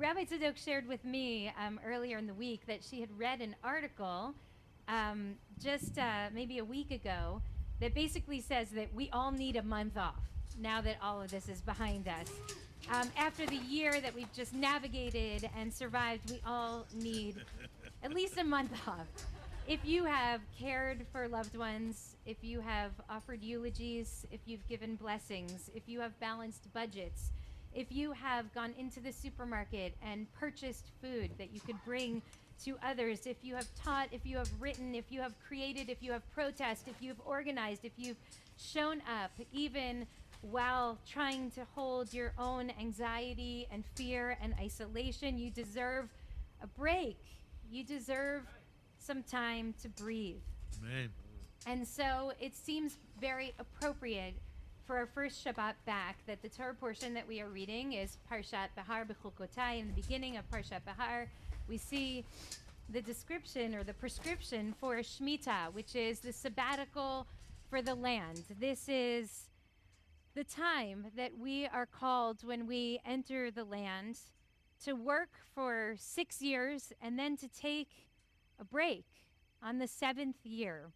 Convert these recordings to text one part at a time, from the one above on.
Rabbi Tzadok shared with me earlier in the week that she had read an article just maybe a week ago that basically says that we all need a month off now that all of this is behind us. After the year that we've just navigated and survived, we all need at least a month off. If you have cared for loved ones, if you have offered eulogies, if you've given blessings, if you have balanced budgets, if you have gone into the supermarket and purchased food that you could bring to others, if you have taught, if you have written, if you have created, if you have protested, if you have organized, if you've shown up, even while trying to hold your own anxiety and fear and isolation, you deserve a break. You deserve some time to breathe. Amen. And so it seems very appropriate for our first Shabbat back that the Torah portion that we are reading is Parshat Behar Behukotai. In the beginning of Parshat Behar, we see the description or the prescription for Shemitah, which is the sabbatical for the land. This is the time that we are called when we enter the land to work for 6 years and then to take a break on the 7th year.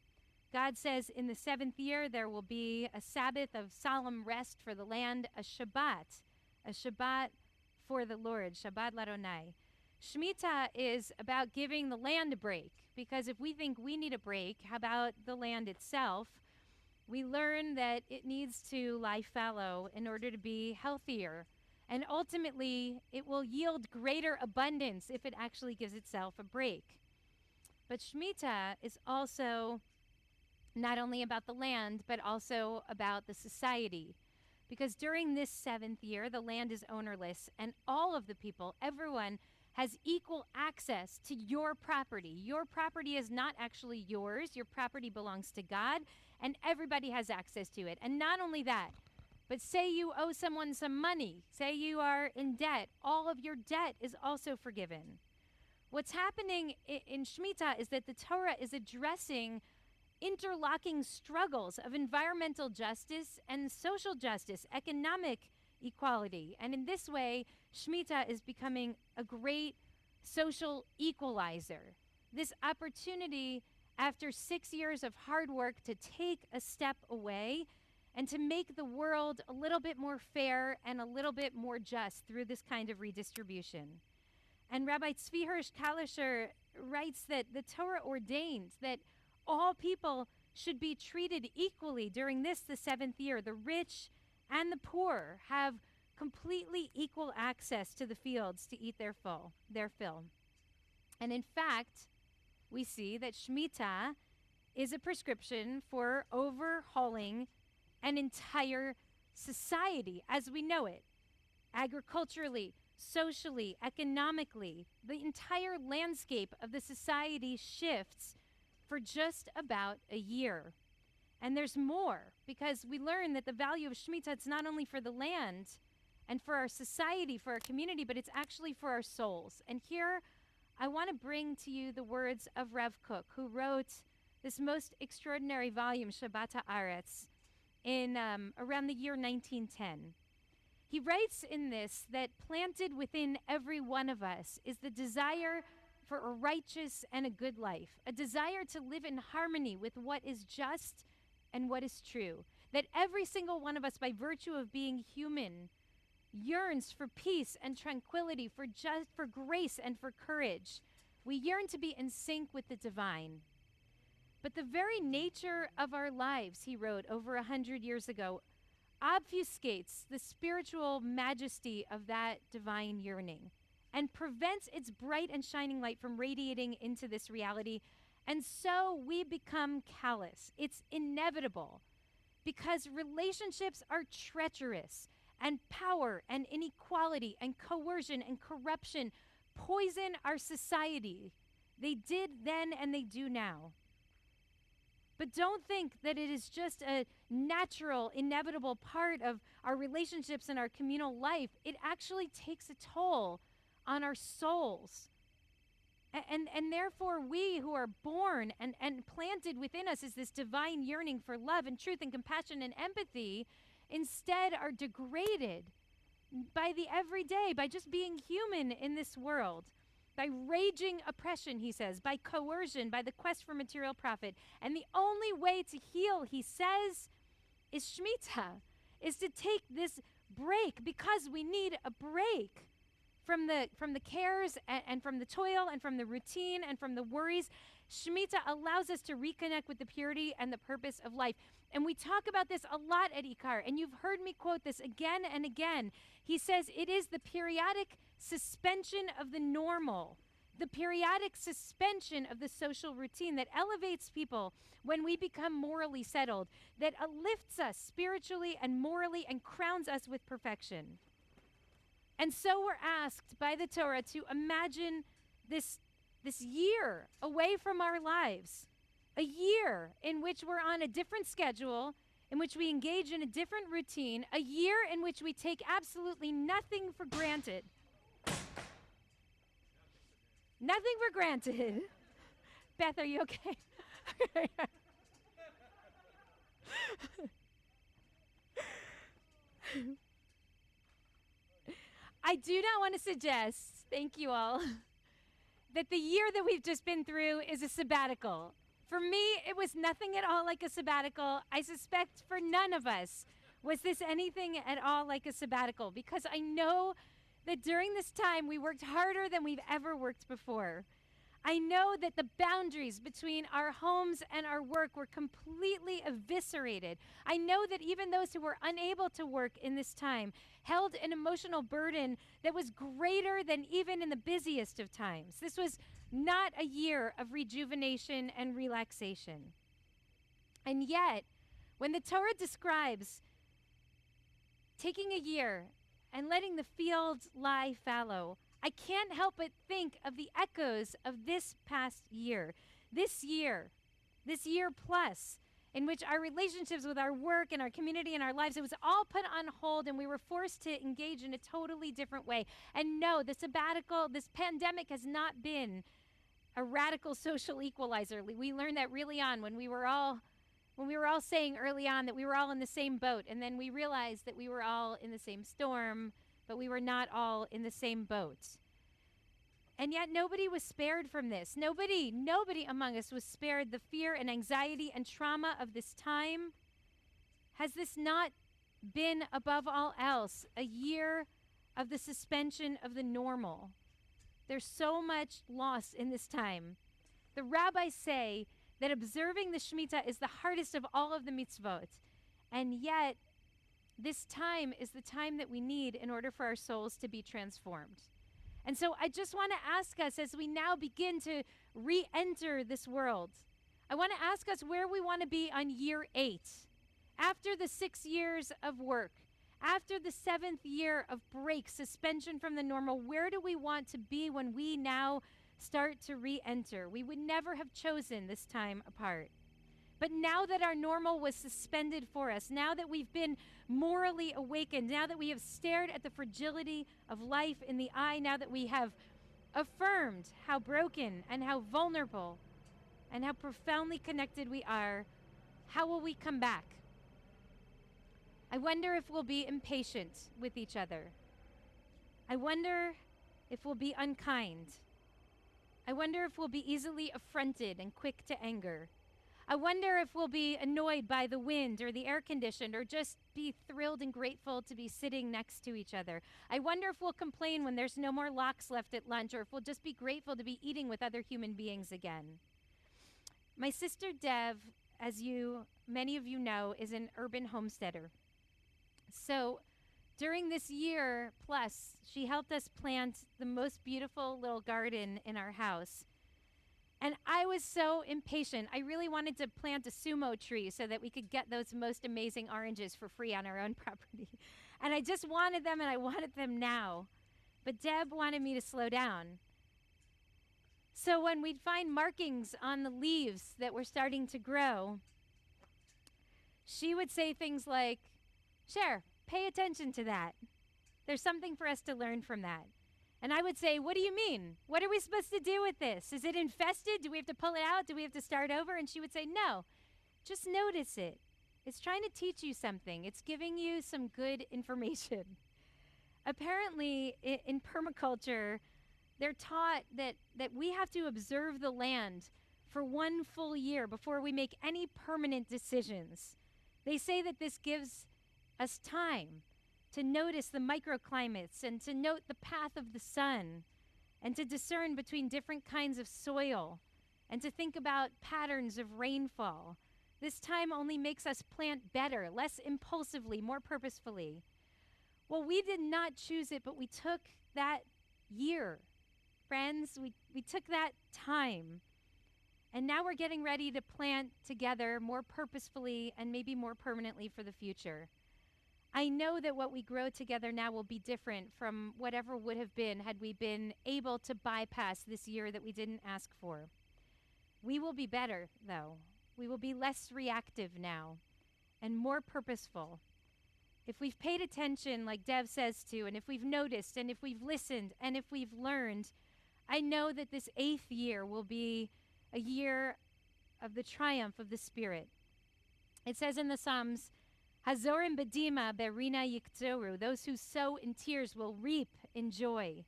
God says in the 7th year there will be a Sabbath of solemn rest for the land, a Shabbat for the Lord, Shabbat Ladonai. Shemitah is about giving the land a break, because if we think we need a break, how about the land itself? We learn that it needs to lie fallow in order to be healthier. And ultimately, it will yield greater abundance if it actually gives itself a break. But Shemitah is also not only about the land, but also about the society. Because during this 7th year, the land is ownerless, and all of the people, everyone, has equal access to your property. Your property is not actually yours. Your property belongs to God, and everybody has access to it. And not only that, but say you owe someone some money, say you are in debt, all of your debt is also forgiven. What's happening in Shemitah is that the Torah is addressing interlocking struggles of environmental justice and social justice, economic equality. And in this way, Shemitah is becoming a great social equalizer. This opportunity, after 6 years of hard work, to take a step away and to make the world a little bit more fair and a little bit more just through this kind of redistribution. And Rabbi Tzvi Hirsch Kalisher writes that the Torah ordains that all people should be treated equally during this, the 7th year. The rich and the poor have completely equal access to the fields to eat their fill. And in fact, we see that Shemitah is a prescription for overhauling an entire society as we know it, agriculturally, socially, economically. The entire landscape of the society shifts for just about a year. And there's more, because we learn that the value of Shemitah, it's not only for the land and for our society, for our community, but it's actually for our souls. And here I want to bring to you the words of Rav Kook, who wrote this most extraordinary volume, Shabbat Haaretz, in around the year 1910. He writes in this that planted within every one of us is the desire for a righteous and a good life, a desire to live in harmony with what is just and what is true, that every single one of us, by virtue of being human, yearns for peace and tranquility, for grace and for courage. We yearn to be in sync with the divine. But the very nature of our lives, he wrote over 100 years ago, obfuscates the spiritual majesty of that divine yearning and prevents its bright and shining light from radiating into this reality. And so we become callous. It's inevitable, because relationships are treacherous, and power and inequality and coercion and corruption poison our society. They did then and they do now. But don't think that it is just a natural, inevitable part of our relationships and our communal life. It actually takes a toll on our souls. And therefore, we who are born and planted within us is this divine yearning for love and truth and compassion and empathy, instead are degraded by the everyday, by just being human in this world, by raging oppression, he says, by coercion, by the quest for material profit. And the only way to heal, he says, is Shemitah, is to take this break, because we need a break from the cares and from the toil and from the routine and from the worries. Shemitah allows us to reconnect with the purity and the purpose of life. And we talk about this a lot at Ikar, and you've heard me quote this again and again. He says it is the periodic suspension of the normal, the periodic suspension of the social routine that elevates people when we become morally settled, that lifts us spiritually and morally and crowns us with perfection. And so we're asked by the Torah to imagine this year away from our lives, a year in which we're on a different schedule, in which we engage in a different routine, a year in which we take absolutely nothing for granted. Nothing for granted. Beth, are you okay? I do not want to suggest, thank you all, that the year that we've just been through is a sabbatical. For me, it was nothing at all like a sabbatical. I suspect for none of us was this anything at all like a sabbatical, because I know that during this time we worked harder than we've ever worked before. I know that the boundaries between our homes and our work were completely eviscerated. I know that even those who were unable to work in this time held an emotional burden that was greater than even in the busiest of times. This was not a year of rejuvenation and relaxation. And yet, when the Torah describes taking a year and letting the fields lie fallow, I can't help but think of the echoes of this past year, this year plus, in which our relationships with our work and our community and our lives, it was all put on hold, and we were forced to engage in a totally different way. And no, the sabbatical, this pandemic has not been a radical social equalizer. We learned that really on when we were all saying early on that we were all in the same boat, and then we realized that we were all in the same storm, but we were not all in the same boat. And yet nobody was spared from this. Nobody among us was spared the fear and anxiety and trauma of this time. Has this not been, above all else, a year of the suspension of the normal? There's so much loss in this time. The rabbis say that observing the Shemitah is the hardest of all of the mitzvot. And yet, this time is the time that we need in order for our souls to be transformed. And so I just want to ask us, as we now begin to re-enter this world, I want to ask us where we want to be on year 8. After the 6 years of work, after the 7th year of break, suspension from the normal, where do we want to be when we now start to re-enter? We would never have chosen this time apart. But now that our normal was suspended for us, now that we've been morally awakened, now that we have stared at the fragility of life in the eye, now that we have affirmed how broken and how vulnerable and how profoundly connected we are, how will we come back? I wonder if we'll be impatient with each other. I wonder if we'll be unkind. I wonder if we'll be easily affronted and quick to anger. I wonder if we'll be annoyed by the wind or the air conditioned, or just be thrilled and grateful to be sitting next to each other. I wonder if we'll complain when there's no more lox left at lunch, or if we'll just be grateful to be eating with other human beings again. My sister Dev, as many of you know, is an urban homesteader. So during this year plus, she helped us plant the most beautiful little garden in our house. And I was so impatient. I really wanted to plant a sumo tree so that we could get those most amazing oranges for free on our own property. And I just wanted them, and I wanted them now. But Deb wanted me to slow down. So when we'd find markings on the leaves that were starting to grow, she would say things like, "Cher, pay attention to that. There's something for us to learn from that." And I would say, "What do you mean? What are we supposed to do with this? Is it infested? Do we have to pull it out? Do we have to start over?" And she would say, "No, just notice it. It's trying to teach you something. It's giving you some good information." Apparently, in permaculture, they're taught that we have to observe the land for one full year before we make any permanent decisions. They say that this gives us time to notice the microclimates and to note the path of the sun and to discern between different kinds of soil and to think about patterns of rainfall. This time only makes us plant better, less impulsively, more purposefully. Well, we did not choose it, but we took that year. Friends, we took that time. And now we're getting ready to plant together more purposefully and maybe more permanently for the future. I know that what we grow together now will be different from whatever would have been had we been able to bypass this year that we didn't ask for. We will be better, though. We will be less reactive now and more purposeful. If we've paid attention, like Dev says to, and if we've noticed, and if we've listened, and if we've learned, I know that this 8th year will be a year of the triumph of the Spirit. It says in the Psalms, Hazorim bedima berina yikzoru, those who sow in tears will reap in joy.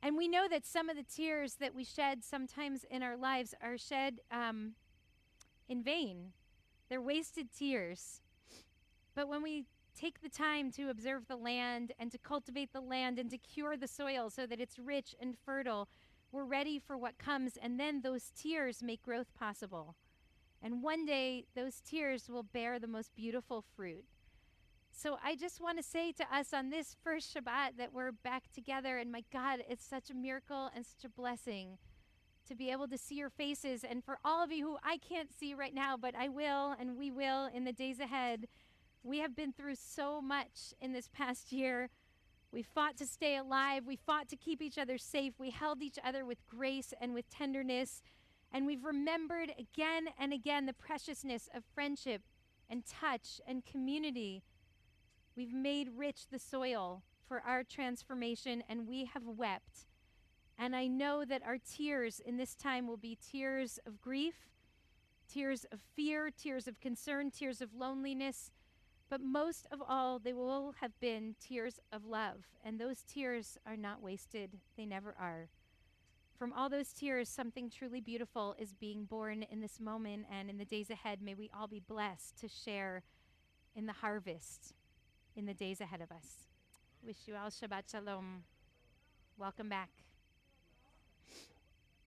And we know that some of the tears that we shed sometimes in our lives are shed in vain. They're wasted tears. But when we take the time to observe the land and to cultivate the land and to cure the soil so that it's rich and fertile, we're ready for what comes, and then those tears make growth possible. And one day, those tears will bear the most beautiful fruit. So I just want to say to us on this first Shabbat that we're back together, and my God, it's such a miracle and such a blessing to be able to see your faces. And for all of you who I can't see right now, but I will and we will in the days ahead, we have been through so much in this past year. We fought to stay alive. We fought to keep each other safe. We held each other with grace and with tenderness. And we've remembered again and again the preciousness of friendship and touch and community. We've made rich the soil for our transformation, and we have wept. And I know that our tears in this time will be tears of grief, tears of fear, tears of concern, tears of loneliness. But most of all, they will have been tears of love. And those tears are not wasted. They never are. From all those tears, something truly beautiful is being born in this moment and in the days ahead. May we all be blessed to share in the harvest in the days ahead of us. Wish you all Shabbat Shalom. Welcome back.